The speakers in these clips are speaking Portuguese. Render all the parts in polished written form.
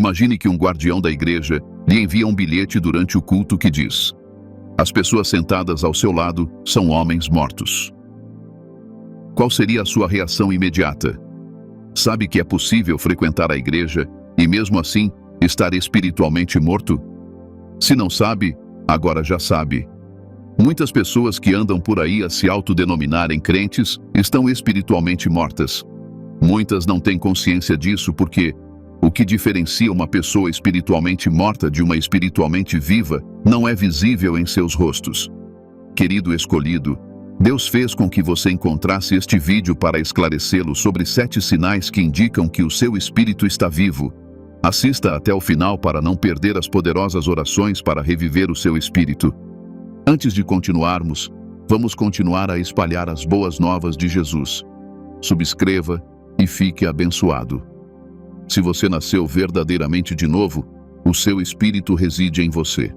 Imagine que um guardião da igreja lhe envia um bilhete durante o culto que diz: as pessoas sentadas ao seu lado são homens mortos. Qual seria a sua reação imediata? Sabe que é possível frequentar a igreja e mesmo assim estar espiritualmente morto? Se não sabe, agora já sabe. Muitas pessoas que andam por aí a se autodenominarem crentes estão espiritualmente mortas. Muitas não têm consciência disso porque o que diferencia uma pessoa espiritualmente morta de uma espiritualmente viva não é visível em seus rostos. Querido escolhido, Deus fez com que você encontrasse este vídeo para esclarecê-lo sobre 7 sinais que indicam que o seu espírito está vivo. Assista até o final para não perder as poderosas orações para reviver o seu espírito. Antes de continuarmos, vamos continuar a espalhar as boas novas de Jesus. Subscreva e fique abençoado. Se você nasceu verdadeiramente de novo, o seu espírito reside em você.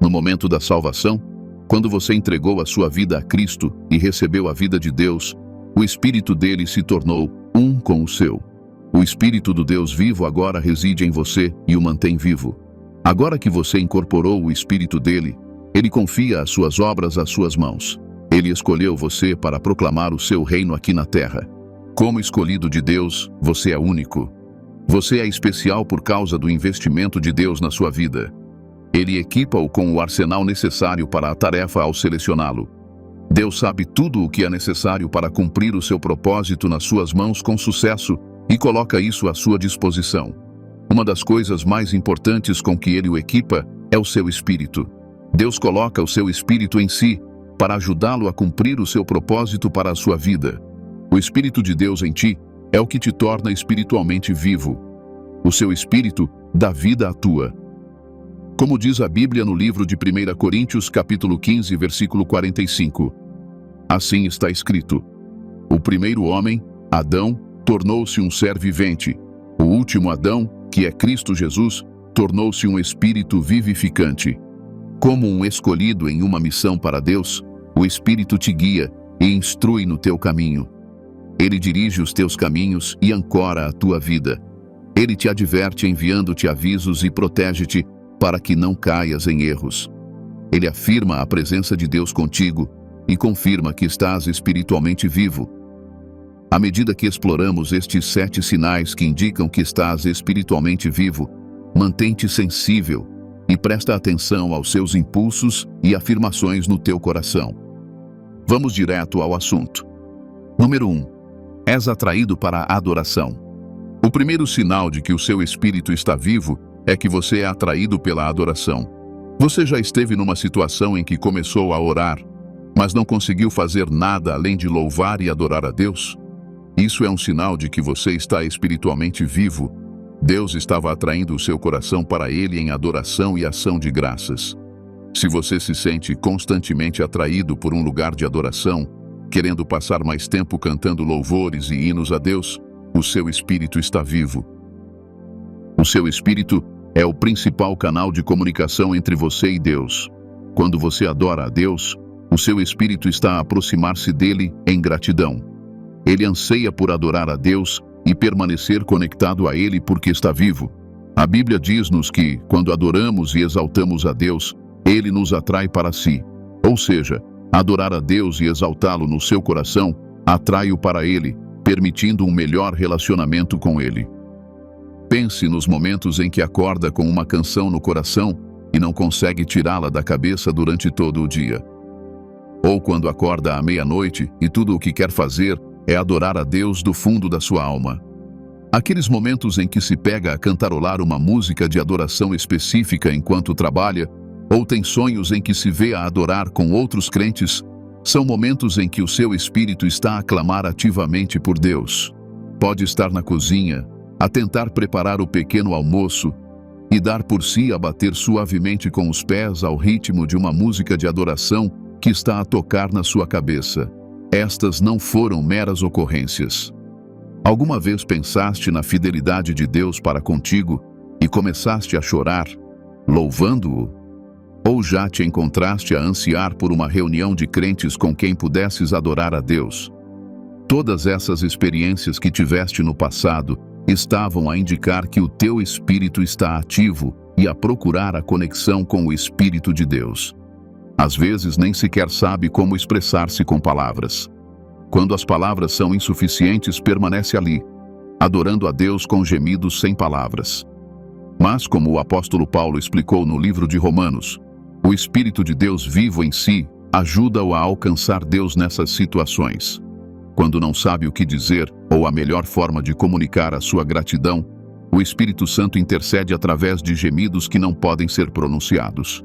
No momento da salvação, quando você entregou a sua vida a Cristo e recebeu a vida de Deus, o espírito dele se tornou um com o seu. O espírito do Deus vivo agora reside em você e o mantém vivo. Agora que você incorporou o espírito dele, ele confia as suas obras às suas mãos. Ele escolheu você para proclamar o seu reino aqui na terra. Como escolhido de Deus, você é único. Você é especial por causa do investimento de Deus na sua vida. Ele equipa-o com o arsenal necessário para a tarefa ao selecioná-lo. Deus sabe tudo o que é necessário para cumprir o seu propósito nas suas mãos com sucesso e coloca isso à sua disposição. Uma das coisas mais importantes com que ele o equipa é o seu espírito. Deus coloca o seu espírito em si para ajudá-lo a cumprir o seu propósito para a sua vida. O Espírito de Deus em ti é o que te torna espiritualmente vivo. O seu espírito dá vida à tua. Como diz a Bíblia no livro de 1 Coríntios, capítulo 15, versículo 45. Assim está escrito: o primeiro homem, Adão, tornou-se um ser vivente. O último Adão, que é Cristo Jesus, tornou-se um espírito vivificante. Como um escolhido em uma missão para Deus, o Espírito te guia e instrui no teu caminho. Ele dirige os teus caminhos e ancora a tua vida. Ele te adverte enviando-te avisos e protege-te para que não caias em erros. Ele afirma a presença de Deus contigo e confirma que estás espiritualmente vivo. À medida que exploramos estes 7 sinais que indicam que estás espiritualmente vivo, mantém-te sensível e presta atenção aos seus impulsos e afirmações no teu coração. Vamos direto ao assunto. Número 1. És atraído para a adoração. O primeiro sinal de que o seu espírito está vivo é que você é atraído pela adoração. Você já esteve numa situação em que começou a orar, mas não conseguiu fazer nada além de louvar e adorar a Deus? Isso é um sinal de que você está espiritualmente vivo. Deus estava atraindo o seu coração para Ele em adoração e ação de graças. Se você se sente constantemente atraído por um lugar de adoração, querendo passar mais tempo cantando louvores e hinos a Deus, o seu espírito está vivo. O seu espírito é o principal canal de comunicação entre você e Deus. Quando você adora a Deus, o seu espírito está a aproximar-se dele em gratidão. Ele anseia por adorar a Deus e permanecer conectado a Ele porque está vivo. A Bíblia diz-nos que, quando adoramos e exaltamos a Deus, Ele nos atrai para si. Ou seja, adorar a Deus e exaltá-lo no seu coração atrai-o para Ele, permitindo um melhor relacionamento com Ele. Pense nos momentos em que acorda com uma canção no coração e não consegue tirá-la da cabeça durante todo o dia. Ou quando acorda à meia-noite e tudo o que quer fazer é adorar a Deus do fundo da sua alma. Aqueles momentos em que se pega a cantarolar uma música de adoração específica enquanto trabalha, ou tem sonhos em que se vê a adorar com outros crentes, são momentos em que o seu espírito está a clamar ativamente por Deus. Pode estar na cozinha, a tentar preparar o pequeno almoço e dar por si a bater suavemente com os pés ao ritmo de uma música de adoração que está a tocar na sua cabeça. Estas não foram meras ocorrências. Alguma vez pensaste na fidelidade de Deus para contigo e começaste a chorar, louvando-o? Ou já te encontraste a ansiar por uma reunião de crentes com quem pudesses adorar a Deus? Todas essas experiências que tiveste no passado estavam a indicar que o teu espírito está ativo e a procurar a conexão com o Espírito de Deus. Às vezes nem sequer sabe como expressar-se com palavras. Quando as palavras são insuficientes, permanece ali, adorando a Deus com gemidos sem palavras. Mas, como o apóstolo Paulo explicou no livro de Romanos, o Espírito de Deus vivo em si ajuda-o a alcançar Deus nessas situações. Quando não sabe o que dizer ou a melhor forma de comunicar a sua gratidão, o Espírito Santo intercede através de gemidos que não podem ser pronunciados.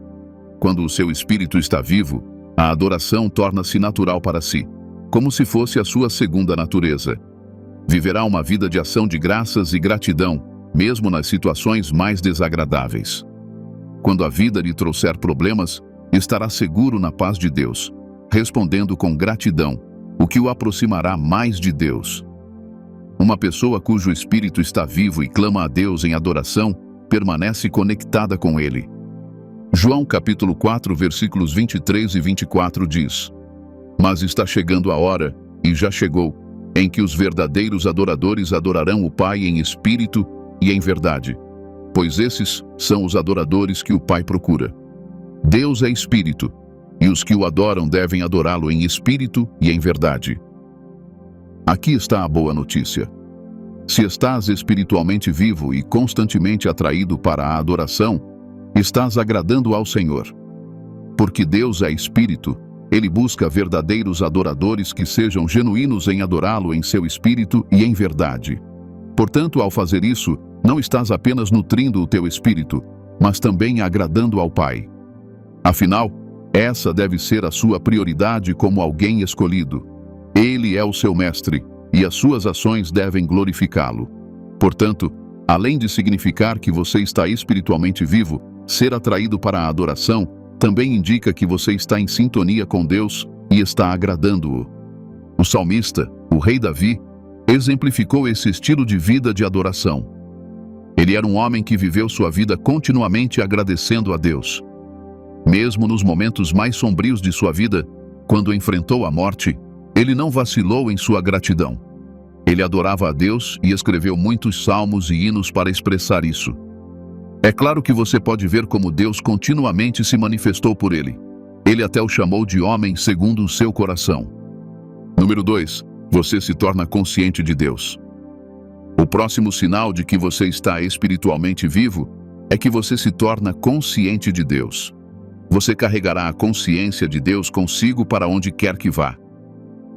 Quando o seu espírito está vivo, a adoração torna-se natural para si, como se fosse a sua segunda natureza. Viverá uma vida de ação de graças e gratidão, mesmo nas situações mais desagradáveis. Quando a vida lhe trouxer problemas, estará seguro na paz de Deus, respondendo com gratidão, o que o aproximará mais de Deus. Uma pessoa cujo espírito está vivo e clama a Deus em adoração, permanece conectada com Ele. João capítulo 4, versículos 23 e 24 diz: Mas está chegando a hora, e já chegou, em que os verdadeiros adoradores adorarão o Pai em espírito e em verdade, pois esses são os adoradores que o Pai procura. Deus é espírito, e os que o adoram devem adorá-lo em espírito e em verdade. Aqui está a boa notícia. Se estás espiritualmente vivo e constantemente atraído para a adoração, estás agradando ao Senhor. Porque Deus é espírito, Ele busca verdadeiros adoradores que sejam genuínos em adorá-lo em seu espírito e em verdade. Portanto, ao fazer isso, não estás apenas nutrindo o teu espírito, mas também agradando ao Pai. Afinal, essa deve ser a sua prioridade como alguém escolhido. Ele é o seu mestre, e as suas ações devem glorificá-lo. Portanto, além de significar que você está espiritualmente vivo, ser atraído para a adoração também indica que você está em sintonia com Deus e está agradando-o. O salmista, o rei Davi, exemplificou esse estilo de vida de adoração. Ele era um homem que viveu sua vida continuamente agradecendo a Deus. Mesmo nos momentos mais sombrios de sua vida, quando enfrentou a morte, ele não vacilou em sua gratidão. Ele adorava a Deus e escreveu muitos salmos e hinos para expressar isso. É claro que você pode ver como Deus continuamente se manifestou por ele. Ele até o chamou de homem segundo o seu coração. Número 2. Você se torna consciente de Deus. O próximo sinal de que você está espiritualmente vivo é que você se torna consciente de Deus. Você carregará a consciência de Deus consigo para onde quer que vá.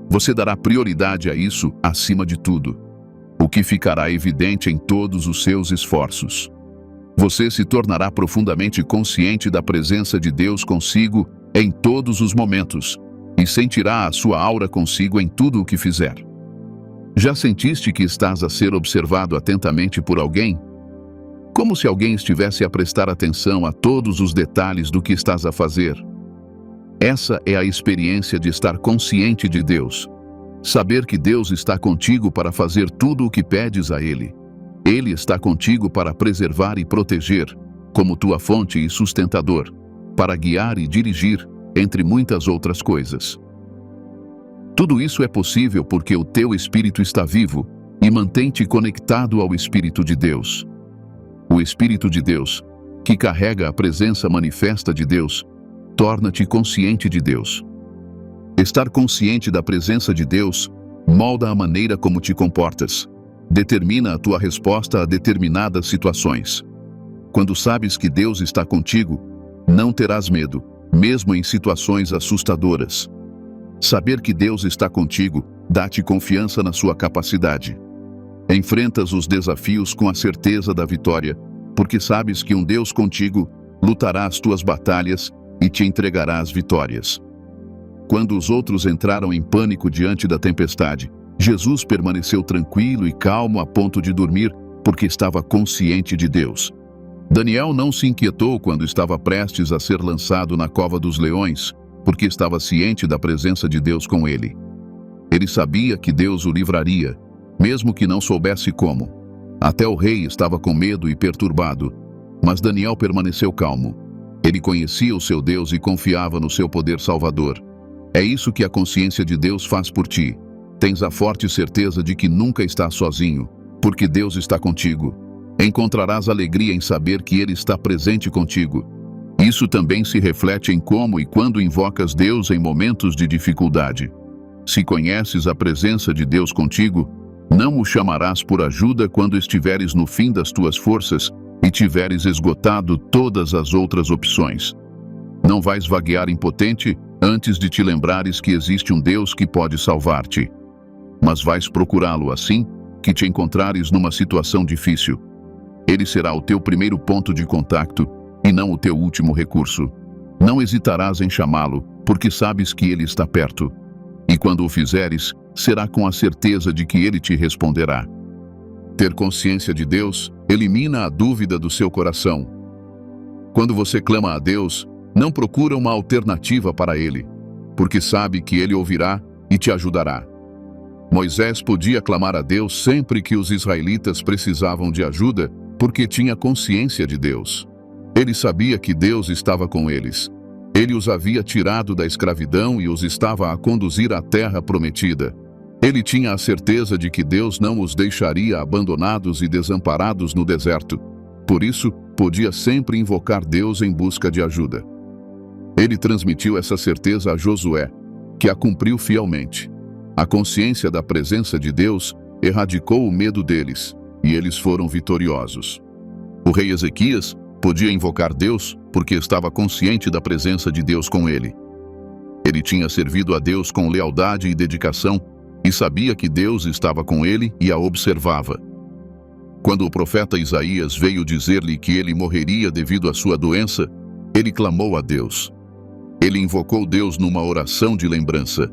Você dará prioridade a isso acima de tudo, o que ficará evidente em todos os seus esforços. Você se tornará profundamente consciente da presença de Deus consigo em todos os momentos e sentirá a sua aura consigo em tudo o que fizer. Já sentiste que estás a ser observado atentamente por alguém? Como se alguém estivesse a prestar atenção a todos os detalhes do que estás a fazer. Essa é a experiência de estar consciente de Deus. Saber que Deus está contigo para fazer tudo o que pedes a Ele. Ele está contigo para preservar e proteger, como tua fonte e sustentador, para guiar e dirigir, entre muitas outras coisas. Tudo isso é possível porque o teu espírito está vivo e mantém-te conectado ao Espírito de Deus. O Espírito de Deus, que carrega a presença manifesta de Deus, torna-te consciente de Deus. Estar consciente da presença de Deus molda a maneira como te comportas, determina a tua resposta a determinadas situações. Quando sabes que Deus está contigo, não terás medo, mesmo em situações assustadoras. Saber que Deus está contigo dá-te confiança na sua capacidade. Enfrentas os desafios com a certeza da vitória, porque sabes que um Deus contigo lutará as tuas batalhas e te entregará as vitórias. Quando os outros entraram em pânico diante da tempestade, Jesus permaneceu tranquilo e calmo a ponto de dormir, porque estava consciente de Deus. Daniel não se inquietou quando estava prestes a ser lançado na cova dos leões, porque estava ciente da presença de Deus com ele. Ele sabia que Deus o livraria, mesmo que não soubesse como. Até o rei estava com medo e perturbado, mas Daniel permaneceu calmo. Ele conhecia o seu Deus e confiava no seu poder salvador. É isso que a consciência de Deus faz por ti. Tens a forte certeza de que nunca estás sozinho, porque Deus está contigo. Encontrarás alegria em saber que Ele está presente contigo. Isso também se reflete em como e quando invocas Deus em momentos de dificuldade. Se conheces a presença de Deus contigo, não o chamarás por ajuda quando estiveres no fim das tuas forças e tiveres esgotado todas as outras opções. Não vais vaguear impotente antes de te lembrares que existe um Deus que pode salvar-te. Mas vais procurá-lo assim que te encontrares numa situação difícil. Ele será o teu primeiro ponto de contato e não o teu último recurso. Não hesitarás em chamá-lo, porque sabes que ele está perto. E quando o fizeres, será com a certeza de que ele te responderá. Ter consciência de Deus elimina a dúvida do seu coração. Quando você clama a Deus, não procura uma alternativa para ele, porque sabe que ele ouvirá e te ajudará. Moisés podia clamar a Deus sempre que os israelitas precisavam de ajuda, porque tinha consciência de Deus. Ele sabia que Deus estava com eles. Ele os havia tirado da escravidão e os estava a conduzir à terra prometida. Ele tinha a certeza de que Deus não os deixaria abandonados e desamparados no deserto. Por isso, podia sempre invocar Deus em busca de ajuda. Ele transmitiu essa certeza a Josué, que a cumpriu fielmente. A consciência da presença de Deus erradicou o medo deles, e eles foram vitoriosos. O rei Ezequias podia invocar Deus porque estava consciente da presença de Deus com ele. Ele tinha servido a Deus com lealdade e dedicação e sabia que Deus estava com ele e a observava. Quando o profeta Isaías veio dizer-lhe que ele morreria devido à sua doença, ele clamou a Deus. Ele invocou Deus numa oração de lembrança.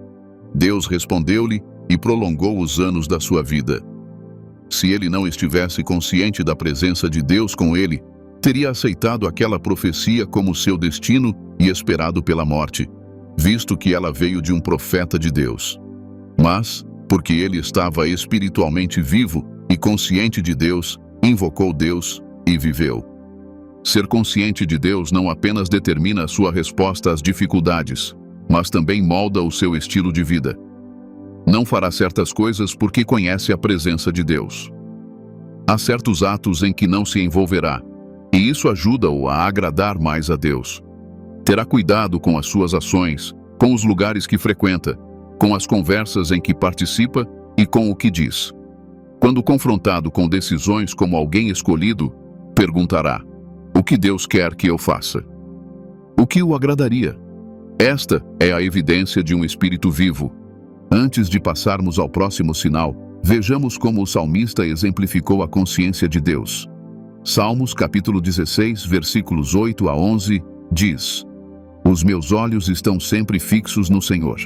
Deus respondeu-lhe e prolongou os anos da sua vida. Se ele não estivesse consciente da presença de Deus com ele, teria aceitado aquela profecia como seu destino e esperado pela morte, visto que ela veio de um profeta de Deus. Mas, porque ele estava espiritualmente vivo e consciente de Deus, invocou Deus e viveu. Ser consciente de Deus não apenas determina a sua resposta às dificuldades, mas também molda o seu estilo de vida. Não fará certas coisas porque conhece a presença de Deus. Há certos atos em que não se envolverá, e isso ajuda-o a agradar mais a Deus. Terá cuidado com as suas ações, com os lugares que frequenta, com as conversas em que participa e com o que diz. Quando confrontado com decisões como alguém escolhido, perguntará: o que Deus quer que eu faça? O que o agradaria? Esta é a evidência de um espírito vivo. Antes de passarmos ao próximo sinal, vejamos como o salmista exemplificou a consciência de Deus. Salmos capítulo 16, versículos 8 a 11, diz: os meus olhos estão sempre fixos no Senhor.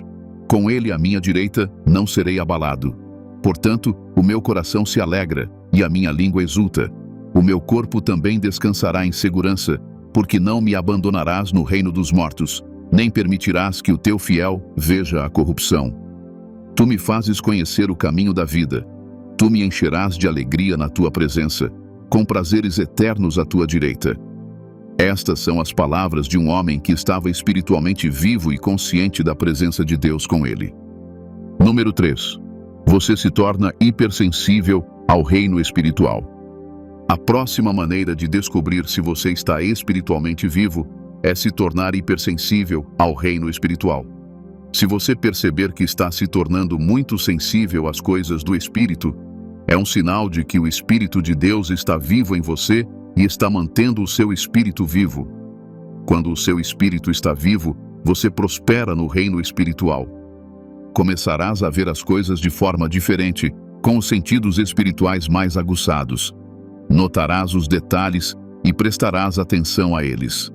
Com Ele à minha direita, não serei abalado. Portanto, o meu coração se alegra e a minha língua exulta. O meu corpo também descansará em segurança, porque não me abandonarás no reino dos mortos, nem permitirás que o teu fiel veja a corrupção. Tu me fazes conhecer o caminho da vida. Tu me encherás de alegria na tua presença, com prazeres eternos à tua direita. Estas são as palavras de um homem que estava espiritualmente vivo e consciente da presença de Deus com ele. Número 3. Você se torna hipersensível ao reino espiritual. A próxima maneira de descobrir se você está espiritualmente vivo é se tornar hipersensível ao reino espiritual. Se você perceber que está se tornando muito sensível às coisas do Espírito, é um sinal de que o Espírito de Deus está vivo em você e está mantendo o seu espírito vivo. Quando o seu espírito está vivo, você prospera no reino espiritual. Começarás a ver as coisas de forma diferente, com os sentidos espirituais mais aguçados. Notarás os detalhes e prestarás atenção a eles.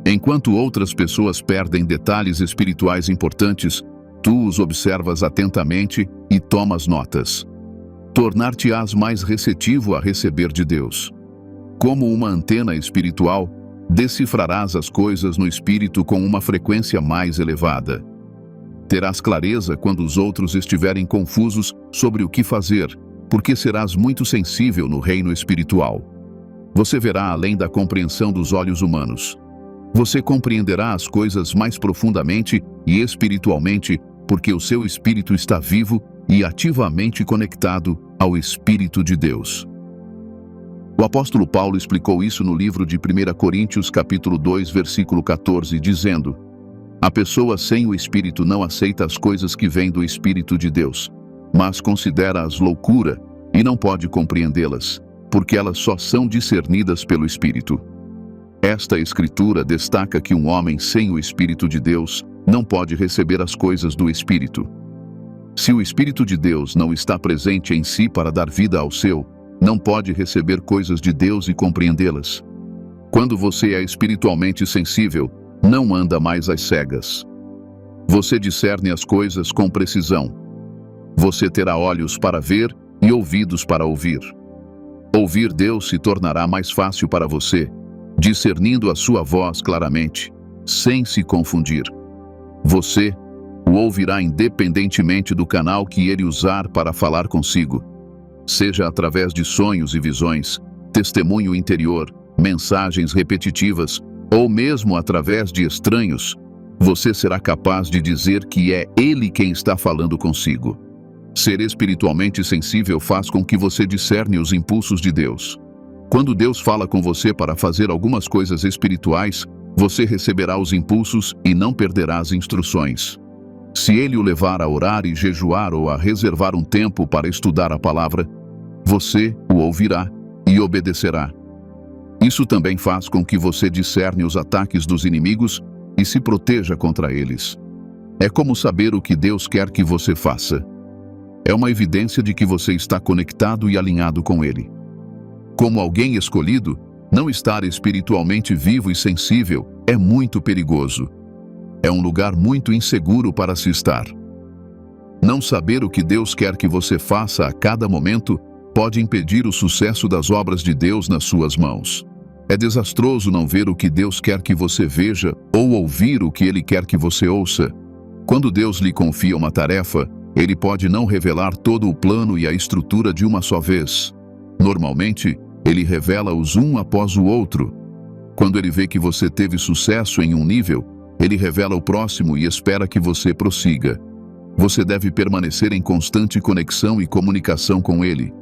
Enquanto outras pessoas perdem detalhes espirituais importantes, tu os observas atentamente e tomas notas. Tornar-te-ás mais receptivo a receber de Deus. Como uma antena espiritual, decifrarás as coisas no espírito com uma frequência mais elevada. Terás clareza quando os outros estiverem confusos sobre o que fazer, porque serás muito sensível no reino espiritual. Você verá além da compreensão dos olhos humanos. Você compreenderá as coisas mais profundamente e espiritualmente, porque o seu espírito está vivo e ativamente conectado ao Espírito de Deus. O apóstolo Paulo explicou isso no livro de 1 Coríntios capítulo 2, versículo 14, dizendo: a pessoa sem o Espírito não aceita as coisas que vêm do Espírito de Deus, mas considera-as loucura e não pode compreendê-las, porque elas só são discernidas pelo Espírito. Esta escritura destaca que um homem sem o Espírito de Deus não pode receber as coisas do Espírito. Se o Espírito de Deus não está presente em si para dar vida ao seu, não pode receber coisas de Deus e compreendê-las. Quando você é espiritualmente sensível, não anda mais às cegas. Você discerne as coisas com precisão. Você terá olhos para ver e ouvidos para ouvir. Ouvir Deus se tornará mais fácil para você, discernindo a sua voz claramente, sem se confundir. Você o ouvirá independentemente do canal que ele usar para falar consigo. Seja através de sonhos e visões, testemunho interior, mensagens repetitivas, ou mesmo através de estranhos, você será capaz de dizer que é ele quem está falando consigo. Ser espiritualmente sensível faz com que você discerne os impulsos de Deus. Quando Deus fala com você para fazer algumas coisas espirituais, você receberá os impulsos e não perderá as instruções. Se ele o levar a orar e jejuar ou a reservar um tempo para estudar a palavra, você o ouvirá e obedecerá. Isso também faz com que você discerne os ataques dos inimigos e se proteja contra eles. É como saber o que Deus quer que você faça. É uma evidência de que você está conectado e alinhado com Ele. Como alguém escolhido, não estar espiritualmente vivo e sensível é muito perigoso. É um lugar muito inseguro para se estar. Não saber o que Deus quer que você faça a cada momento pode impedir o sucesso das obras de Deus nas suas mãos. É desastroso não ver o que Deus quer que você veja ou ouvir o que Ele quer que você ouça. Quando Deus lhe confia uma tarefa, Ele pode não revelar todo o plano e a estrutura de uma só vez. Normalmente, Ele revela-os um após o outro. Quando Ele vê que você teve sucesso em um nível, Ele revela o próximo e espera que você prossiga. Você deve permanecer em constante conexão e comunicação com Ele.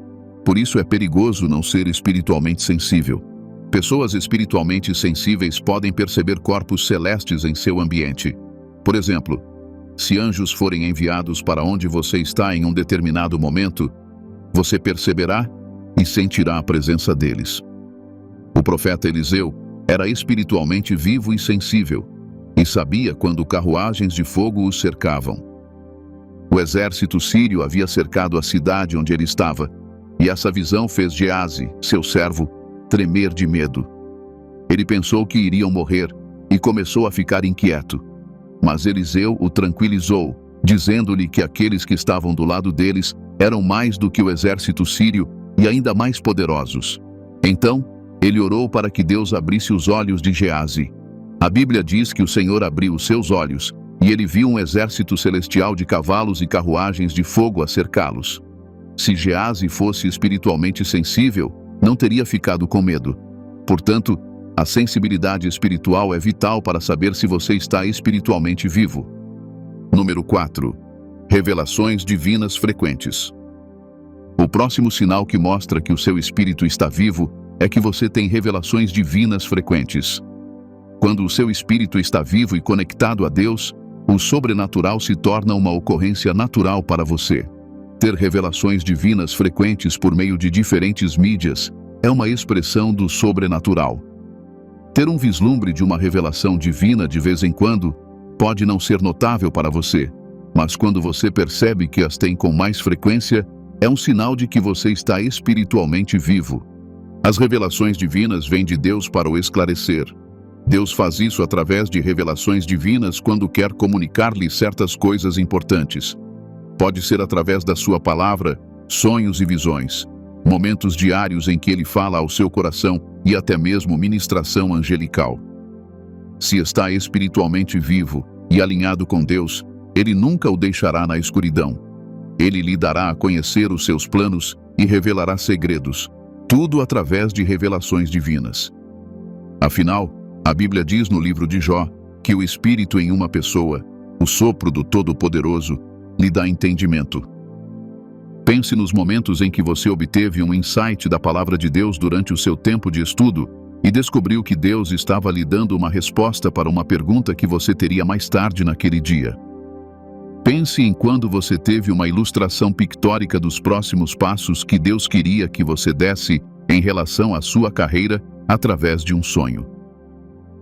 Por isso é perigoso não ser espiritualmente sensível. Pessoas espiritualmente sensíveis podem perceber corpos celestes em seu ambiente. Por exemplo, se anjos forem enviados para onde você está em um determinado momento, você perceberá e sentirá a presença deles. O profeta Eliseu era espiritualmente vivo e sensível, e sabia quando carruagens de fogo o cercavam. O exército sírio havia cercado a cidade onde ele estava, e essa visão fez Geazi, seu servo, tremer de medo. Ele pensou que iriam morrer e começou a ficar inquieto. Mas Eliseu o tranquilizou, dizendo-lhe que aqueles que estavam do lado deles eram mais do que o exército sírio e ainda mais poderosos. Então, ele orou para que Deus abrisse os olhos de Geazi. A Bíblia diz que o Senhor abriu os seus olhos e ele viu um exército celestial de cavalos e carruagens de fogo a cercá-los. Se Geazi fosse espiritualmente sensível, não teria ficado com medo. Portanto, a sensibilidade espiritual é vital para saber se você está espiritualmente vivo. Número 4. Revelações divinas frequentes. O próximo sinal que mostra que o seu espírito está vivo é que você tem revelações divinas frequentes. Quando o seu espírito está vivo e conectado a Deus, o sobrenatural se torna uma ocorrência natural para você. Ter revelações divinas frequentes por meio de diferentes mídias é uma expressão do sobrenatural. Ter um vislumbre de uma revelação divina de vez em quando pode não ser notável para você, mas quando você percebe que as tem com mais frequência, é um sinal de que você está espiritualmente vivo. As revelações divinas vêm de Deus para o esclarecer. Deus faz isso através de revelações divinas quando quer comunicar-lhe certas coisas importantes. Pode ser através da sua palavra, sonhos e visões, momentos diários em que Ele fala ao seu coração e até mesmo ministração angelical. Se está espiritualmente vivo e alinhado com Deus, Ele nunca o deixará na escuridão. Ele lhe dará a conhecer os seus planos e revelará segredos, tudo através de revelações divinas. Afinal, a Bíblia diz no livro de Jó que o Espírito em uma pessoa, o sopro do Todo-Poderoso, lhe dá entendimento. Pense nos momentos em que você obteve um insight da palavra de Deus durante o seu tempo de estudo e descobriu que Deus estava lhe dando uma resposta para uma pergunta que você teria mais tarde naquele dia. Pense em quando você teve uma ilustração pictórica dos próximos passos que Deus queria que você desse em relação à sua carreira através de um sonho.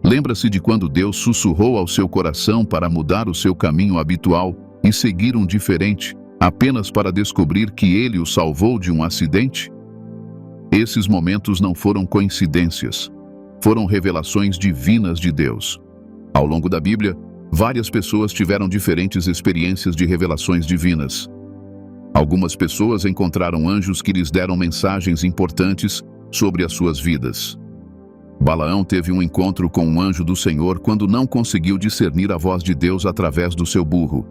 Lembra-se de quando Deus sussurrou ao seu coração para mudar o seu caminho habitual e seguir um diferente, apenas para descobrir que Ele o salvou de um acidente? Esses momentos não foram coincidências, foram revelações divinas de Deus. Ao longo da Bíblia, várias pessoas tiveram diferentes experiências de revelações divinas. Algumas pessoas encontraram anjos que lhes deram mensagens importantes sobre as suas vidas. Balaão teve um encontro com um anjo do Senhor quando não conseguiu discernir a voz de Deus através do seu burro.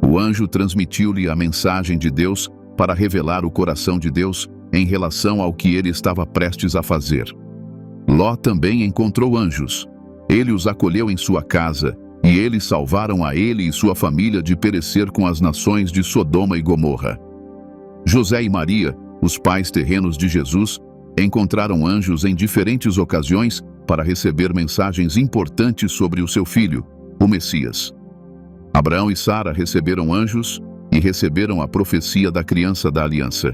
O anjo transmitiu-lhe a mensagem de Deus para revelar o coração de Deus em relação ao que ele estava prestes a fazer. Ló também encontrou anjos. Ele os acolheu em sua casa, e eles salvaram a ele e sua família de perecer com as nações de Sodoma e Gomorra. José e Maria, os pais terrenos de Jesus, encontraram anjos em diferentes ocasiões para receber mensagens importantes sobre o seu filho, o Messias. Abraão e Sara receberam anjos e receberam a profecia da criança da aliança.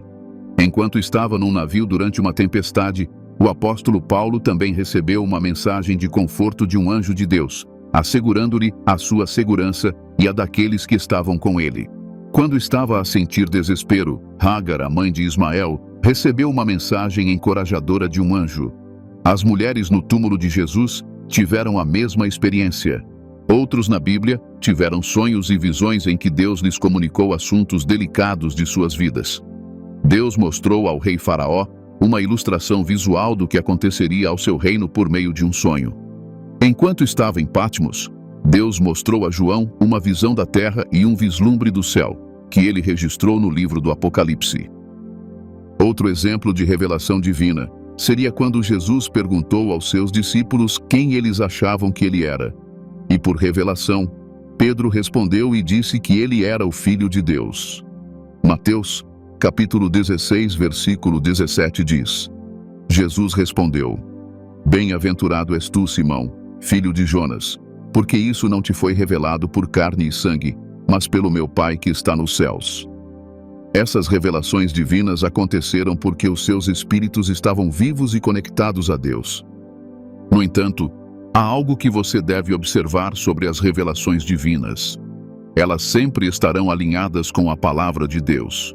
Enquanto estava num navio durante uma tempestade, o apóstolo Paulo também recebeu uma mensagem de conforto de um anjo de Deus, assegurando-lhe a sua segurança e a daqueles que estavam com ele. Quando estava a sentir desespero, Hagar, a mãe de Ismael, recebeu uma mensagem encorajadora de um anjo. As mulheres no túmulo de Jesus tiveram a mesma experiência. Outros na Bíblia tiveram sonhos e visões em que Deus lhes comunicou assuntos delicados de suas vidas. Deus mostrou ao rei Faraó uma ilustração visual do que aconteceria ao seu reino por meio de um sonho. Enquanto estava em Patmos, Deus mostrou a João uma visão da terra e um vislumbre do céu, que ele registrou no livro do Apocalipse. Outro exemplo de revelação divina seria quando Jesus perguntou aos seus discípulos quem eles achavam que ele era. E por revelação, Pedro respondeu e disse que ele era o Filho de Deus. Mateus, capítulo 16, versículo 17 diz: Jesus respondeu: Bem-aventurado és tu, Simão, filho de Jonas, porque isso não te foi revelado por carne e sangue, mas pelo meu Pai que está nos céus. Essas revelações divinas aconteceram porque os seus espíritos estavam vivos e conectados a Deus. No entanto, há algo que você deve observar sobre as revelações divinas. Elas sempre estarão alinhadas com a palavra de Deus.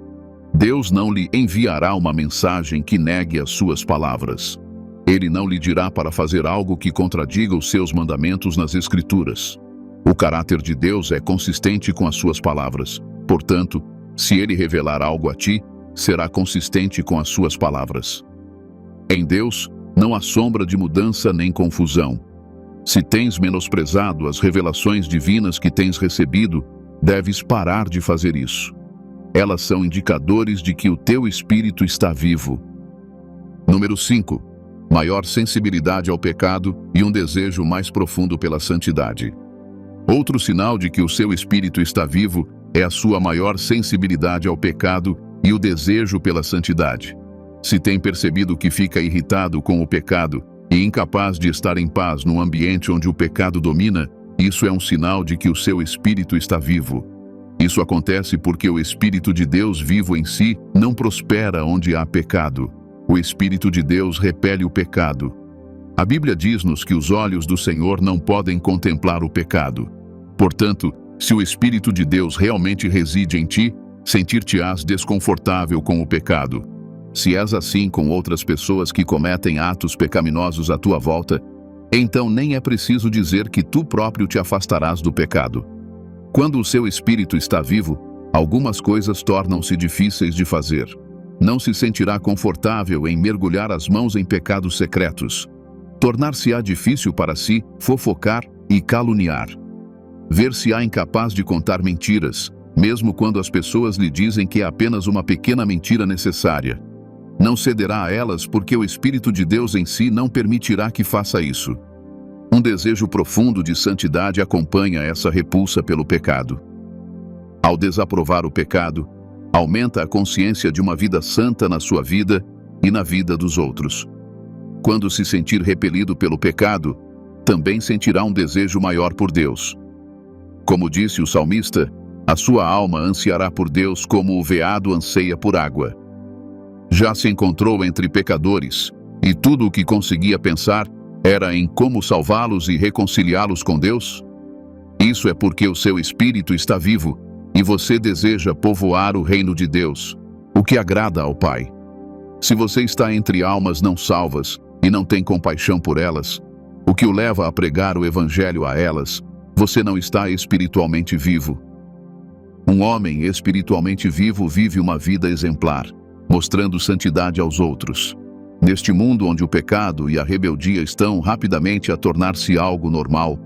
Deus não lhe enviará uma mensagem que negue as suas palavras. Ele não lhe dirá para fazer algo que contradiga os seus mandamentos nas Escrituras. O caráter de Deus é consistente com as suas palavras. Portanto, se ele revelar algo a ti, será consistente com as suas palavras. Em Deus, não há sombra de mudança nem confusão. Se tens menosprezado as revelações divinas que tens recebido, deves parar de fazer isso. Elas são indicadores de que o teu espírito está vivo. Número 5. Maior sensibilidade ao pecado e um desejo mais profundo pela santidade. Outro sinal de que o seu espírito está vivo é a sua maior sensibilidade ao pecado e o desejo pela santidade. Se tem percebido que fica irritado com o pecado e incapaz de estar em paz num ambiente onde o pecado domina, isso é um sinal de que o seu espírito está vivo. Isso acontece porque o Espírito de Deus vivo em si não prospera onde há pecado. O Espírito de Deus repele o pecado. A Bíblia diz-nos que os olhos do Senhor não podem contemplar o pecado. Portanto, se o Espírito de Deus realmente reside em ti, sentir-te-ás desconfortável com o pecado. Se és assim com outras pessoas que cometem atos pecaminosos à tua volta, então nem é preciso dizer que tu próprio te afastarás do pecado. Quando o seu espírito está vivo, algumas coisas tornam-se difíceis de fazer. Não se sentirá confortável em mergulhar as mãos em pecados secretos. Tornar-se-á difícil para si fofocar e caluniar. Ver-se-á incapaz de contar mentiras, mesmo quando as pessoas lhe dizem que é apenas uma pequena mentira necessária. Não cederá a elas porque o Espírito de Deus em si não permitirá que faça isso. Um desejo profundo de santidade acompanha essa repulsa pelo pecado. Ao desaprovar o pecado, Aumenta a consciência de uma vida santa na sua vida e na vida dos outros. Quando se sentir repelido pelo pecado, também sentirá um desejo maior por Deus. Como disse o salmista, a sua alma ansiará por Deus como o veado anseia por água. Já se encontrou entre pecadores, e tudo o que conseguia pensar era em como salvá-los e reconciliá-los com Deus? Isso é porque o seu espírito está vivo, e você deseja povoar o reino de Deus, o que agrada ao Pai. Se você está entre almas não salvas e não tem compaixão por elas, o que o leva a pregar o evangelho a elas, você não está espiritualmente vivo. Um homem espiritualmente vivo vive uma vida exemplar, mostrando santidade aos outros. Neste mundo onde o pecado e a rebeldia estão rapidamente a tornar-se algo normal,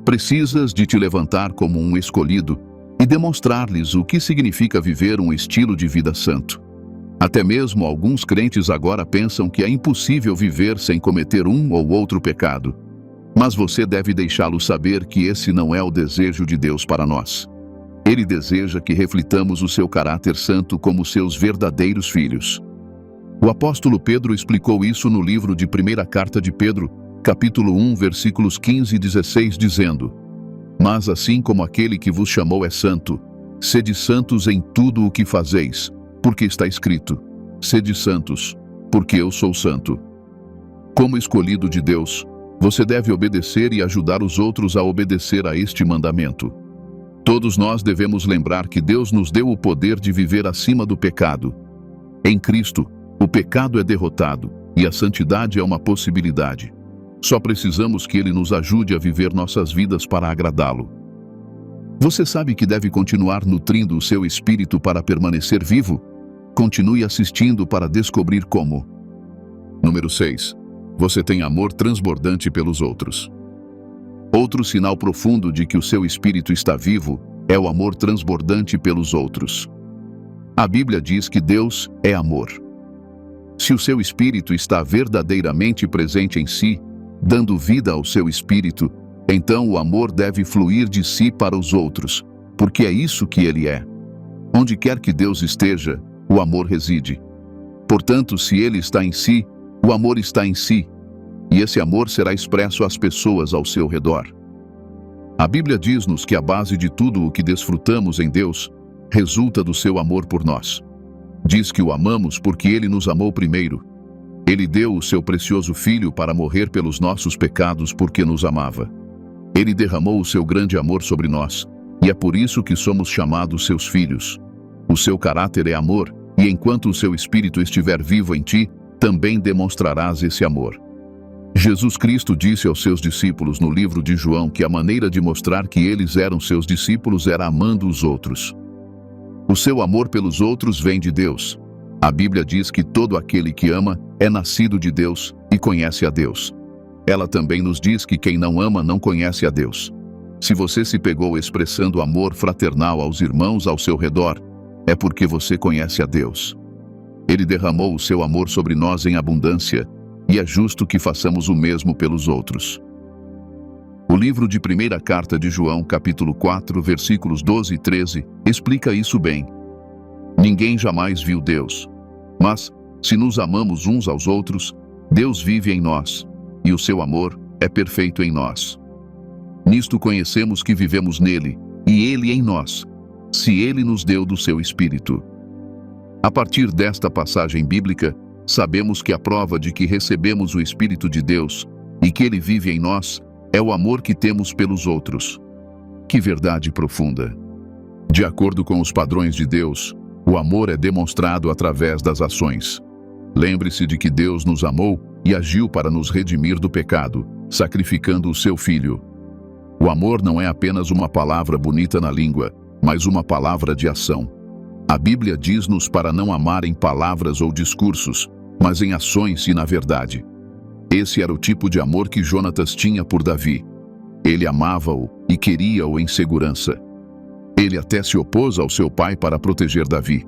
precisas de te levantar como um escolhido e demonstrar-lhes o que significa viver um estilo de vida santo. Até mesmo alguns crentes agora pensam que é impossível viver sem cometer um ou outro pecado. Mas você deve deixá-lo saber que esse não é o desejo de Deus para nós. Ele deseja que reflitamos o seu caráter santo como seus verdadeiros filhos. O apóstolo Pedro explicou isso no livro de 1ª Carta de Pedro, capítulo 1, versículos 15 e 16, dizendo: Mas assim como aquele que vos chamou é santo, sede santos em tudo o que fazeis, porque está escrito: Sede santos, porque eu sou santo. Como escolhido de Deus, você deve obedecer e ajudar os outros a obedecer a este mandamento. Todos nós devemos lembrar que Deus nos deu o poder de viver acima do pecado. Em Cristo, o pecado é derrotado e a santidade é uma possibilidade. Só precisamos que Ele nos ajude a viver nossas vidas para agradá-lo. Você sabe que deve continuar nutrindo o seu espírito para permanecer vivo? Continue assistindo para descobrir como. Número 6. Você tem amor transbordante pelos outros. Outro sinal profundo de que o seu espírito está vivo é o amor transbordante pelos outros. A Bíblia diz que Deus é amor. Se o seu espírito está verdadeiramente presente em si, dando vida ao seu espírito, então o amor deve fluir de si para os outros, porque é isso que ele é. Onde quer que Deus esteja, o amor reside. Portanto, se ele está em si, o amor está em si, e esse amor será expresso às pessoas ao seu redor. A Bíblia diz-nos que a base de tudo o que desfrutamos em Deus resulta do seu amor por nós. Diz que o amamos porque ele nos amou primeiro. Ele deu o seu precioso Filho para morrer pelos nossos pecados porque nos amava. Ele derramou o seu grande amor sobre nós, e é por isso que somos chamados seus filhos. O seu caráter é amor, e enquanto o seu espírito estiver vivo em ti, também demonstrarás esse amor. Jesus Cristo disse aos seus discípulos no livro de João que a maneira de mostrar que eles eram seus discípulos era amando os outros. O seu amor pelos outros vem de Deus. A Bíblia diz que todo aquele que ama é nascido de Deus e conhece a Deus. Ela também nos diz que quem não ama não conhece a Deus. Se você se pegou expressando amor fraternal aos irmãos ao seu redor, é porque você conhece a Deus. Ele derramou o seu amor sobre nós em abundância, e é justo que façamos o mesmo pelos outros. O livro de 1ª Carta de João, capítulo 4, versículos 12 e 13, explica isso bem. Ninguém jamais viu Deus. Mas, se nos amamos uns aos outros, Deus vive em nós, e o seu amor é perfeito em nós. Nisto conhecemos que vivemos nele, e ele em nós, se ele nos deu do seu Espírito. A partir desta passagem bíblica, sabemos que a prova de que recebemos o Espírito de Deus e que ele vive em nós é o amor que temos pelos outros. Que verdade profunda! De acordo com os padrões de Deus, o amor é demonstrado através das ações. Lembre-se de que Deus nos amou e agiu para nos redimir do pecado, sacrificando o seu Filho. O amor não é apenas uma palavra bonita na língua, mas uma palavra de ação. A Bíblia diz-nos para não amar em palavras ou discursos, mas em ações e na verdade. Esse era o tipo de amor que Jonatas tinha por Davi. Ele amava-o e queria-o em segurança. Ele até se opôs ao seu pai para proteger Davi.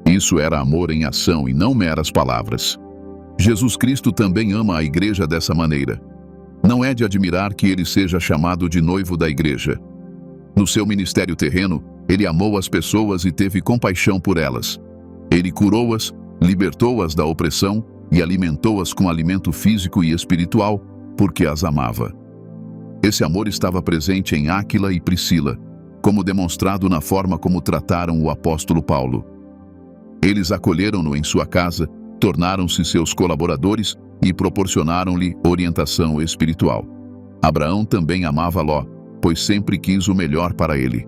Isso era amor em ação e não meras palavras. Jesus Cristo também ama a igreja dessa maneira. Não é de admirar que ele seja chamado de noivo da igreja. No seu ministério terreno, Ele amou as pessoas e teve compaixão por elas. Ele curou-as, libertou-as da opressão e alimentou-as com alimento físico e espiritual, porque as amava. Esse amor estava presente em Áquila e Priscila, como demonstrado na forma como trataram o apóstolo Paulo. Eles acolheram-no em sua casa, tornaram-se seus colaboradores e proporcionaram-lhe orientação espiritual. Abraão também amava Ló, pois sempre quis o melhor para ele.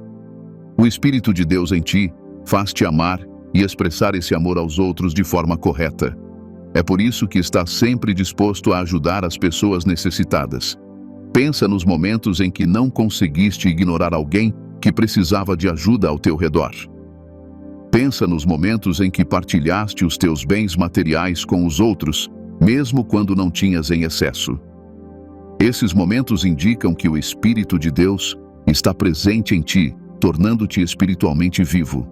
O Espírito de Deus em ti faz-te amar e expressar esse amor aos outros de forma correta. É por isso que estás sempre disposto a ajudar as pessoas necessitadas. Pensa nos momentos em que não conseguiste ignorar alguém que precisava de ajuda ao teu redor. Pensa nos momentos em que partilhaste os teus bens materiais com os outros, mesmo quando não tinhas em excesso. Esses momentos indicam que o Espírito de Deus está presente em ti, tornando-te espiritualmente vivo.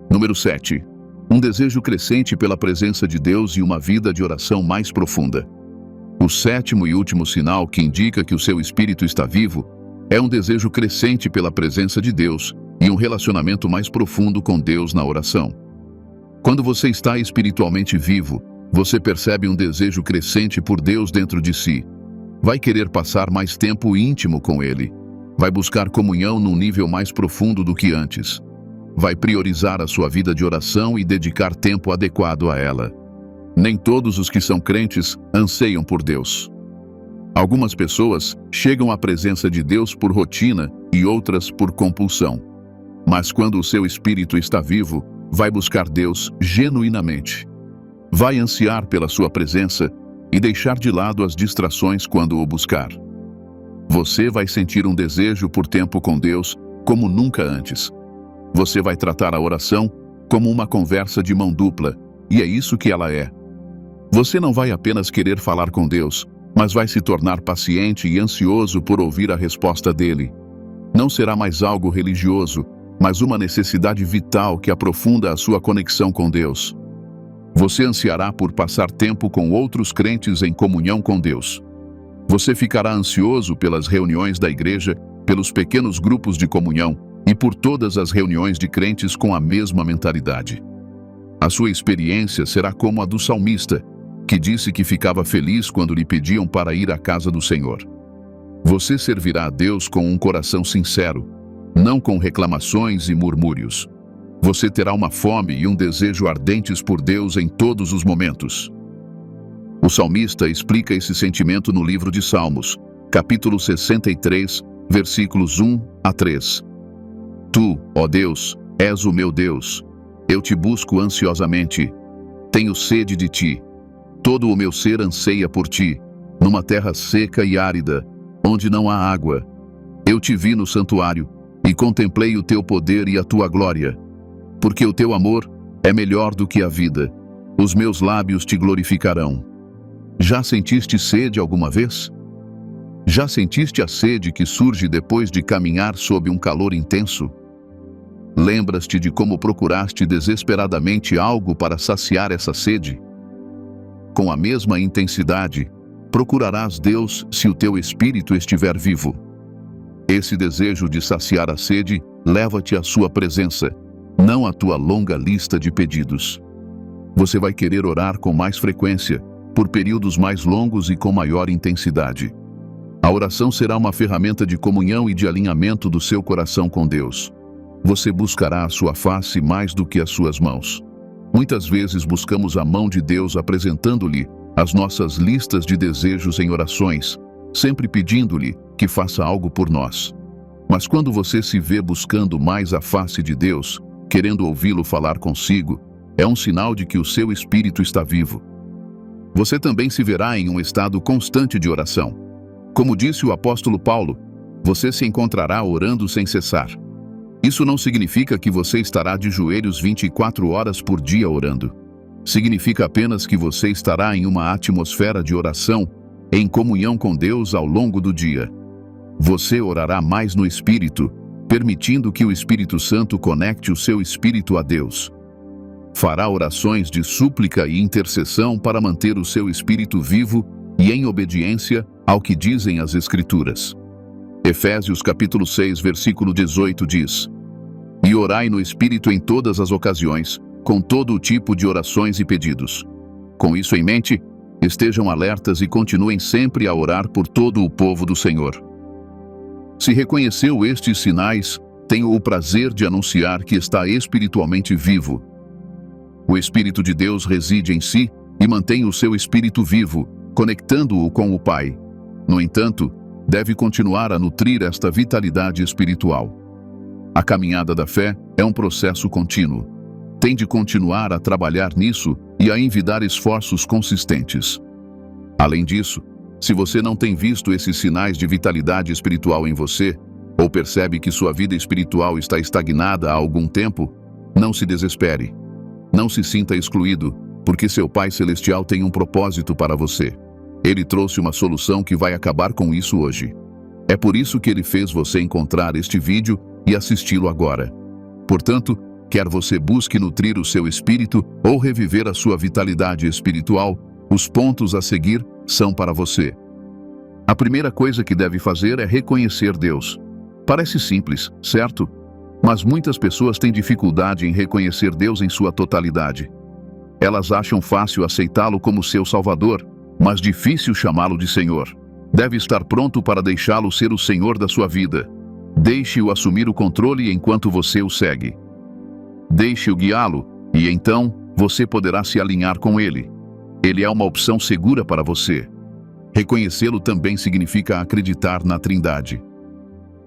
Número 7. Um desejo crescente pela presença de Deus e uma vida de oração mais profunda. O sétimo e último sinal que indica que o seu espírito está vivo é um desejo crescente pela presença de Deus e um relacionamento mais profundo com Deus na oração. Quando você está espiritualmente vivo, você percebe um desejo crescente por Deus dentro de si. Vai querer passar mais tempo íntimo com Ele. Vai buscar comunhão num nível mais profundo do que antes. Vai priorizar a sua vida de oração e dedicar tempo adequado a ela. Nem todos os que são crentes anseiam por Deus. Algumas pessoas chegam à presença de Deus por rotina e outras por compulsão. Mas quando o seu espírito está vivo, vai buscar Deus genuinamente. Vai ansiar pela sua presença e deixar de lado as distrações quando o buscar. Você vai sentir um desejo por tempo com Deus como nunca antes. Você vai tratar a oração como uma conversa de mão dupla, e é isso que ela é. Você não vai apenas querer falar com Deus, mas vai se tornar paciente e ansioso por ouvir a resposta dele. Não será mais algo religioso, mas uma necessidade vital que aprofunda a sua conexão com Deus. Você ansiará por passar tempo com outros crentes em comunhão com Deus. Você ficará ansioso pelas reuniões da igreja, pelos pequenos grupos de comunhão e por todas as reuniões de crentes com a mesma mentalidade. A sua experiência será como a do salmista, que disse que ficava feliz quando lhe pediam para ir à casa do Senhor. Você servirá a Deus com um coração sincero, não com reclamações e murmúrios. Você terá uma fome e um desejo ardentes por Deus em todos os momentos. O salmista explica esse sentimento no livro de Salmos, capítulo 63, versículos 1 a 3. Tu, ó Deus, és o meu Deus. Eu te busco ansiosamente. Tenho sede de ti. Todo o meu ser anseia por ti, numa terra seca e árida, onde não há água. Eu te vi no santuário e contemplei o teu poder e a tua glória. Porque o teu amor é melhor do que a vida. Os meus lábios te glorificarão. Já sentiste sede alguma vez? Já sentiste a sede que surge depois de caminhar sob um calor intenso? Lembras-te de como procuraste desesperadamente algo para saciar essa sede? Com a mesma intensidade, procurarás Deus se o teu espírito estiver vivo. Esse desejo de saciar a sede leva-te à sua presença, não à tua longa lista de pedidos. Você vai querer orar com mais frequência, por períodos mais longos e com maior intensidade. A oração será uma ferramenta de comunhão e de alinhamento do seu coração com Deus. Você buscará a sua face mais do que as suas mãos. Muitas vezes buscamos a mão de Deus apresentando-lhe as nossas listas de desejos em orações, sempre pedindo-lhe que faça algo por nós. Mas quando você se vê buscando mais a face de Deus, querendo ouvi-lo falar consigo, é um sinal de que o seu espírito está vivo. Você também se verá em um estado constante de oração. Como disse o apóstolo Paulo, você se encontrará orando sem cessar. Isso não significa que você estará de joelhos 24 horas por dia orando. Significa apenas que você estará em uma atmosfera de oração, em comunhão com Deus ao longo do dia. Você orará mais no Espírito, permitindo que o Espírito Santo conecte o seu espírito a Deus. Fará orações de súplica e intercessão para manter o seu espírito vivo e em obediência ao que dizem as Escrituras. Efésios capítulo 6, versículo 18 diz: E orai no Espírito em todas as ocasiões, com todo o tipo de orações e pedidos. Com isso em mente, estejam alertas e continuem sempre a orar por todo o povo do Senhor. Se reconheceu estes sinais, tenho o prazer de anunciar que está espiritualmente vivo. O Espírito de Deus reside em si e mantém o seu espírito vivo, conectando-o com o Pai. No entanto, deve continuar a nutrir esta vitalidade espiritual. A caminhada da fé é um processo contínuo. Tem de continuar a trabalhar nisso e a envidar esforços consistentes. Além disso, se você não tem visto esses sinais de vitalidade espiritual em você, ou percebe que sua vida espiritual está estagnada há algum tempo, não se desespere. Não se sinta excluído, porque seu Pai Celestial tem um propósito para você. Ele trouxe uma solução que vai acabar com isso hoje. É por isso que ele fez você encontrar este vídeo e assisti-lo agora. Portanto, quer você busque nutrir o seu espírito ou reviver a sua vitalidade espiritual, os pontos a seguir são para você. A primeira coisa que deve fazer é reconhecer Deus. Parece simples, certo? Mas muitas pessoas têm dificuldade em reconhecer Deus em sua totalidade. Elas acham fácil aceitá-lo como seu Salvador, mas difícil chamá-lo de Senhor. Deve estar pronto para deixá-lo ser o Senhor da sua vida. Deixe-o assumir o controle enquanto você o segue. Deixe-o guiá-lo, e então você poderá se alinhar com ele. Ele é uma opção segura para você. Reconhecê-lo também significa acreditar na Trindade.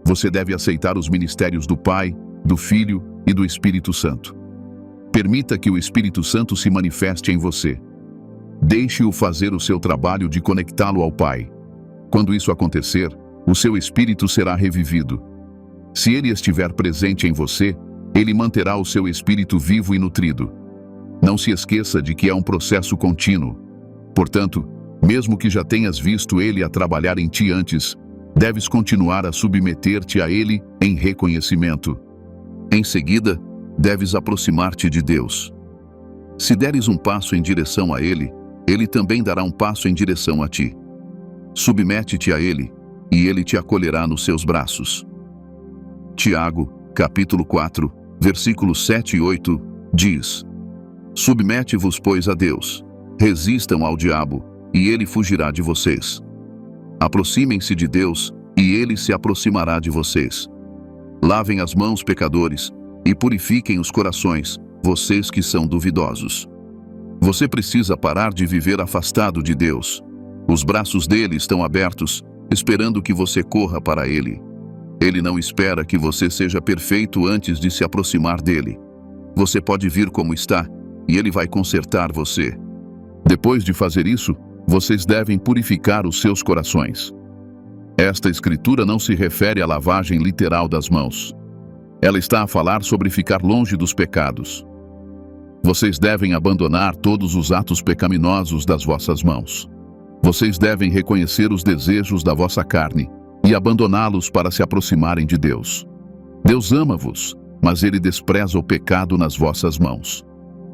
Você deve aceitar os ministérios do Pai, do Filho e do Espírito Santo. Permita que o Espírito Santo se manifeste em você. Deixe-o fazer o seu trabalho de conectá-lo ao Pai. Quando isso acontecer, o seu espírito será revivido. Se ele estiver presente em você, ele manterá o seu espírito vivo e nutrido. Não se esqueça de que é um processo contínuo. Portanto, mesmo que já tenhas visto ele a trabalhar em ti antes, deves continuar a submeter-te a ele em reconhecimento. Em seguida, deves aproximar-te de Deus. Se deres um passo em direção a ele, ele também dará um passo em direção a ti. Submete-te a ele, e ele te acolherá nos seus braços. Tiago, capítulo 4, versículos 7 e 8, diz: Submete-vos, pois, a Deus. Resistam ao diabo, e ele fugirá de vocês. Aproximem-se de Deus, e ele se aproximará de vocês. Lavem as mãos, pecadores, e purifiquem os corações, vocês que são duvidosos. Você precisa parar de viver afastado de Deus. Os braços dele estão abertos, esperando que você corra para ele. Ele não espera que você seja perfeito antes de se aproximar dele. Você pode vir como está, e ele vai consertar você. Depois de fazer isso, vocês devem purificar os seus corações. Esta escritura não se refere à lavagem literal das mãos. Ela está a falar sobre ficar longe dos pecados. Vocês devem abandonar todos os atos pecaminosos das vossas mãos. Vocês devem reconhecer os desejos da vossa carne e abandoná-los para se aproximarem de Deus. Deus ama-vos, mas ele despreza o pecado nas vossas mãos.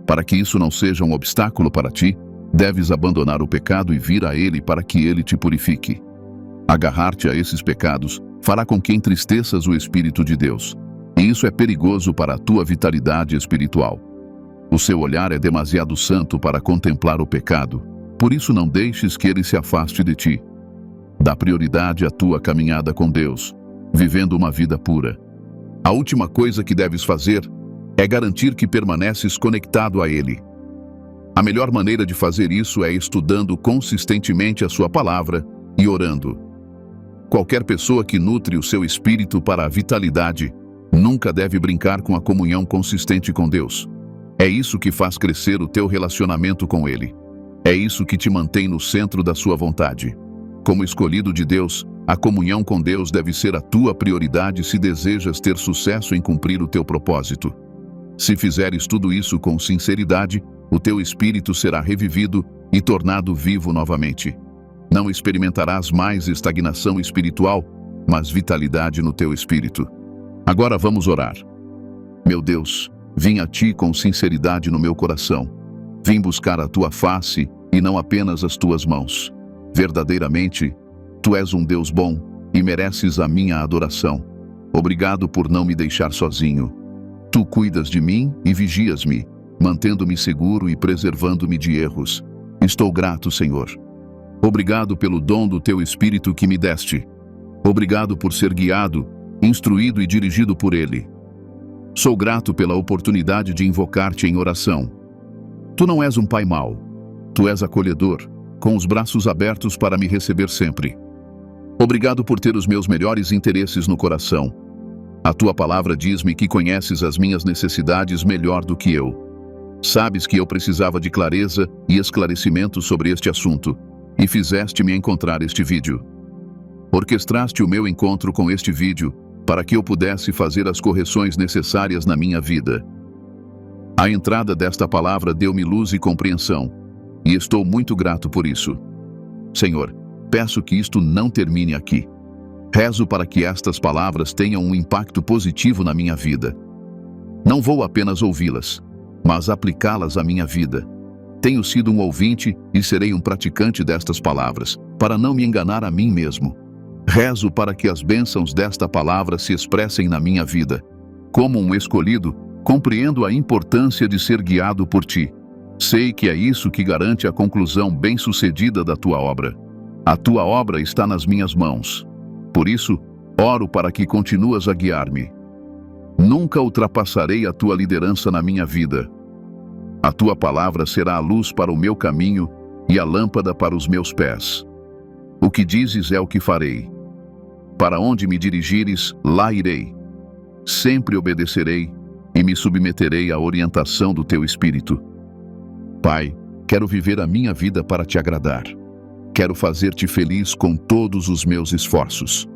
Para que isso não seja um obstáculo para ti, deves abandonar o pecado e vir a ele para que ele te purifique. Agarrar-te a esses pecados fará com que entristeças o Espírito de Deus, e isso é perigoso para a tua vitalidade espiritual. O seu olhar é demasiado santo para contemplar o pecado, por isso não deixes que ele se afaste de ti. Dá prioridade à tua caminhada com Deus, vivendo uma vida pura. A última coisa que deves fazer é garantir que permaneces conectado a ele. A melhor maneira de fazer isso é estudando consistentemente a sua palavra e orando. Qualquer pessoa que nutre o seu espírito para a vitalidade nunca deve brincar com a comunhão consistente com Deus. É isso que faz crescer o teu relacionamento com ele. É isso que te mantém no centro da sua vontade. Como escolhido de Deus, a comunhão com Deus deve ser a tua prioridade se desejas ter sucesso em cumprir o teu propósito. Se fizeres tudo isso com sinceridade, o teu espírito será revivido e tornado vivo novamente. Não experimentarás mais estagnação espiritual, mas vitalidade no teu espírito. Agora vamos orar. Meu Deus, vim a ti com sinceridade no meu coração. Vim buscar a tua face e não apenas as tuas mãos. Verdadeiramente, tu és um Deus bom e mereces a minha adoração. Obrigado por não me deixar sozinho. Tu cuidas de mim e vigias-me, mantendo-me seguro e preservando-me de erros. Estou grato, Senhor. Obrigado pelo dom do Teu Espírito que me deste. Obrigado por ser guiado, instruído e dirigido por Ele. Sou grato pela oportunidade de invocar-te em oração. Tu não és um pai mau. Tu és acolhedor, com os braços abertos para me receber sempre. Obrigado por ter os meus melhores interesses no coração. A Tua palavra diz-me que conheces as minhas necessidades melhor do que eu. Sabes que eu precisava de clareza e esclarecimento sobre este assunto, e fizeste-me encontrar este vídeo. Orquestraste o meu encontro com este vídeo para que eu pudesse fazer as correções necessárias na minha vida. A entrada desta palavra deu-me luz e compreensão, e estou muito grato por isso. Senhor, peço que isto não termine aqui. Rezo para que estas palavras tenham um impacto positivo na minha vida. Não vou apenas ouvi-las, mas aplicá-las à minha vida. Tenho sido um ouvinte e serei um praticante destas palavras, para não me enganar a mim mesmo. Rezo para que as bênçãos desta palavra se expressem na minha vida. Como um escolhido, compreendo a importância de ser guiado por Ti. Sei que é isso que garante a conclusão bem-sucedida da Tua obra. A Tua obra está nas minhas mãos. Por isso, oro para que continuas a guiar-me. Nunca ultrapassarei a Tua liderança na minha vida. A Tua palavra será a luz para o meu caminho e a lâmpada para os meus pés. O que dizes é o que farei. Para onde me dirigires, lá irei. Sempre obedecerei e me submeterei à orientação do Teu Espírito. Pai, quero viver a minha vida para Te agradar. Quero fazer-te feliz com todos os meus esforços.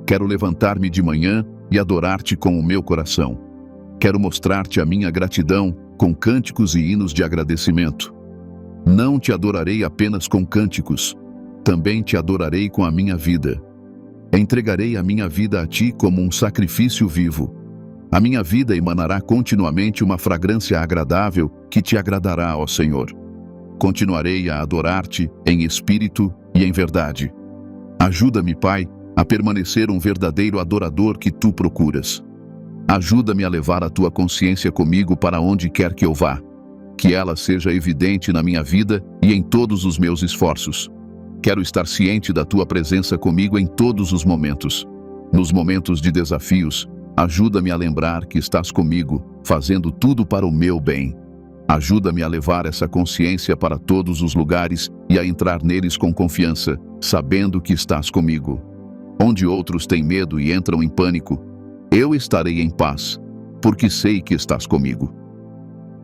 Quero levantar-me de manhã e adorar-te com o meu coração. Quero mostrar-te a minha gratidão com cânticos e hinos de agradecimento. Não te adorarei apenas com cânticos, também te adorarei com a minha vida. Entregarei a minha vida a Ti como um sacrifício vivo. A minha vida emanará continuamente uma fragrância agradável que Te agradará, ó Senhor. Continuarei a adorar-te em espírito e em verdade. Ajuda-me, Pai, a permanecer um verdadeiro adorador que Tu procuras. Ajuda-me a levar a Tua consciência comigo para onde quer que eu vá. Que ela seja evidente na minha vida e em todos os meus esforços. Quero estar ciente da Tua presença comigo em todos os momentos. Nos momentos de desafios, ajuda-me a lembrar que estás comigo, fazendo tudo para o meu bem. Ajuda-me a levar essa consciência para todos os lugares e a entrar neles com confiança, sabendo que estás comigo. Onde outros têm medo e entram em pânico, eu estarei em paz, porque sei que estás comigo.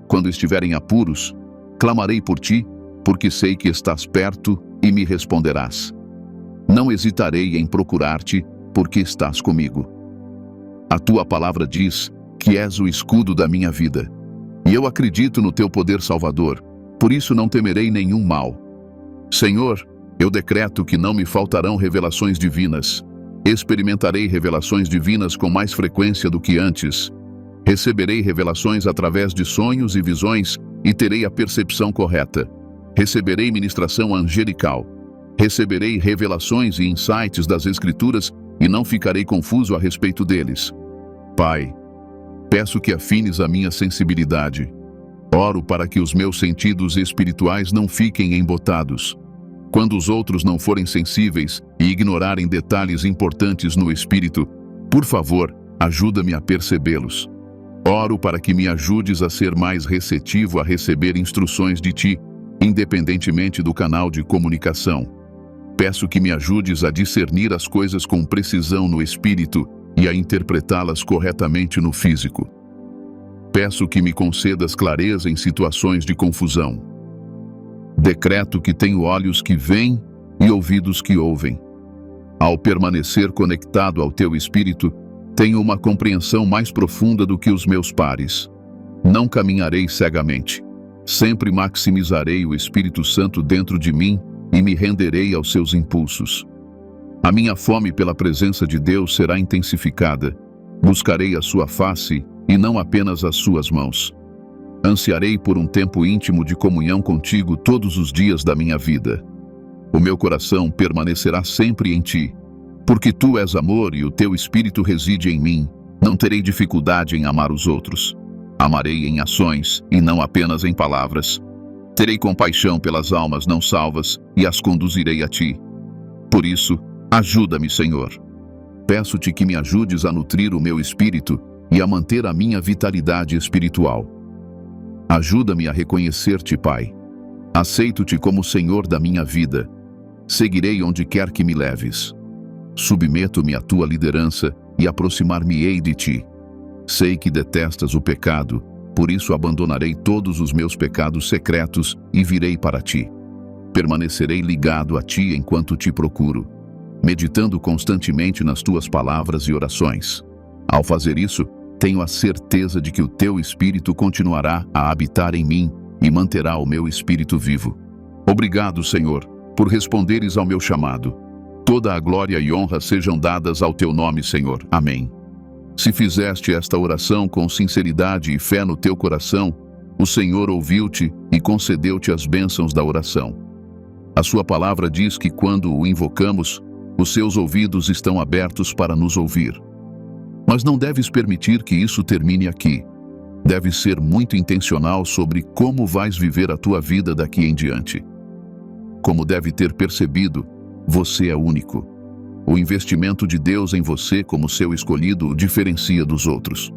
Quando estiver em apuros, clamarei por Ti, porque sei que estás perto e me responderás. Não hesitarei em procurar-te, porque estás comigo. A Tua palavra diz que és o escudo da minha vida. E eu acredito no Teu poder salvador, por isso não temerei nenhum mal. Senhor, eu decreto que não me faltarão revelações divinas. Experimentarei revelações divinas com mais frequência do que antes. Receberei revelações através de sonhos e visões e terei a percepção correta. Receberei ministração angelical. Receberei revelações e insights das Escrituras e não ficarei confuso a respeito deles. Pai, peço que afines a minha sensibilidade. Oro para que os meus sentidos espirituais não fiquem embotados. Quando os outros não forem sensíveis e ignorarem detalhes importantes no espírito, por favor, ajuda-me a percebê-los. Oro para que me ajudes a ser mais receptivo a receber instruções de Ti, independentemente do canal de comunicação. Peço que me ajudes a discernir as coisas com precisão no espírito e a interpretá-las corretamente no físico. Peço que me concedas clareza em situações de confusão. Decreto que tenho olhos que veem e ouvidos que ouvem. Ao permanecer conectado ao Teu Espírito, tenho uma compreensão mais profunda do que os meus pares. Não caminharei cegamente. Sempre maximizarei o Espírito Santo dentro de mim e me renderei aos seus impulsos. A minha fome pela presença de Deus será intensificada. Buscarei a sua face e não apenas as suas mãos. Ansiarei por um tempo íntimo de comunhão contigo todos os dias da minha vida. O meu coração permanecerá sempre em Ti. Porque Tu és amor e o Teu Espírito reside em mim, não terei dificuldade em amar os outros. Amarei em ações e não apenas em palavras. Terei compaixão pelas almas não salvas e as conduzirei a ti. Por isso, ajuda-me, Senhor. Peço-te que me ajudes a nutrir o meu espírito e a manter a minha vitalidade espiritual. Ajuda-me a reconhecer-te, Pai. Aceito-te como Senhor da minha vida. Seguirei onde quer que me leves. Submeto-me à tua liderança e aproximar-me-ei de ti. Sei que detestas o pecado, por isso abandonarei todos os meus pecados secretos e virei para ti. Permanecerei ligado a ti enquanto te procuro, meditando constantemente nas tuas palavras e orações. Ao fazer isso, tenho a certeza de que o teu Espírito continuará a habitar em mim e manterá o meu espírito vivo. Obrigado, Senhor, por responderes ao meu chamado. Toda a glória e honra sejam dadas ao teu nome, Senhor. Amém. Se fizeste esta oração com sinceridade e fé no teu coração, o Senhor ouviu-te e concedeu-te as bênçãos da oração. A sua palavra diz que quando o invocamos, os seus ouvidos estão abertos para nos ouvir. Mas não deves permitir que isso termine aqui. Deves ser muito intencional sobre como vais viver a tua vida daqui em diante. Como deve ter percebido, você é único. O investimento de Deus em você como seu escolhido o diferencia dos outros.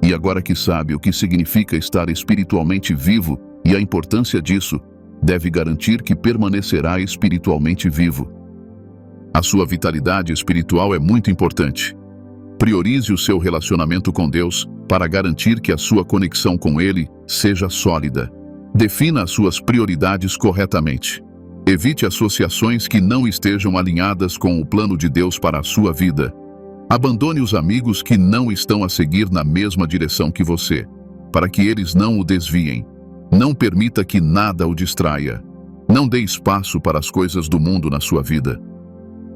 E agora que sabe o que significa estar espiritualmente vivo e a importância disso, deve garantir que permanecerá espiritualmente vivo. A sua vitalidade espiritual é muito importante. Priorize o seu relacionamento com Deus para garantir que a sua conexão com Ele seja sólida. Defina as suas prioridades corretamente. Evite associações que não estejam alinhadas com o plano de Deus para a sua vida. Abandone os amigos que não estão a seguir na mesma direção que você, para que eles não o desviem. Não permita que nada o distraia. Não dê espaço para as coisas do mundo na sua vida.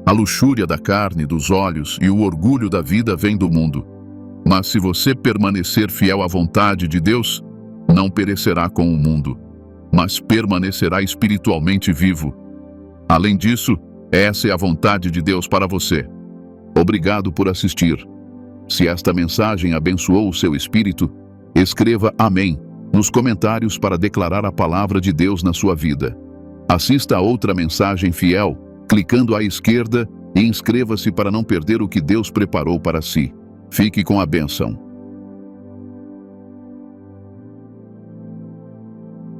A luxúria da carne, dos olhos e o orgulho da vida vêm do mundo. Mas se você permanecer fiel à vontade de Deus, não perecerá com o mundo, mas permanecerá espiritualmente vivo. Além disso, essa é a vontade de Deus para você. Obrigado por assistir. Se esta mensagem abençoou o seu espírito, escreva Amém nos comentários para declarar a palavra de Deus na sua vida. Assista a outra mensagem fiel, clicando à esquerda, e inscreva-se para não perder o que Deus preparou para si. Fique com a bênção.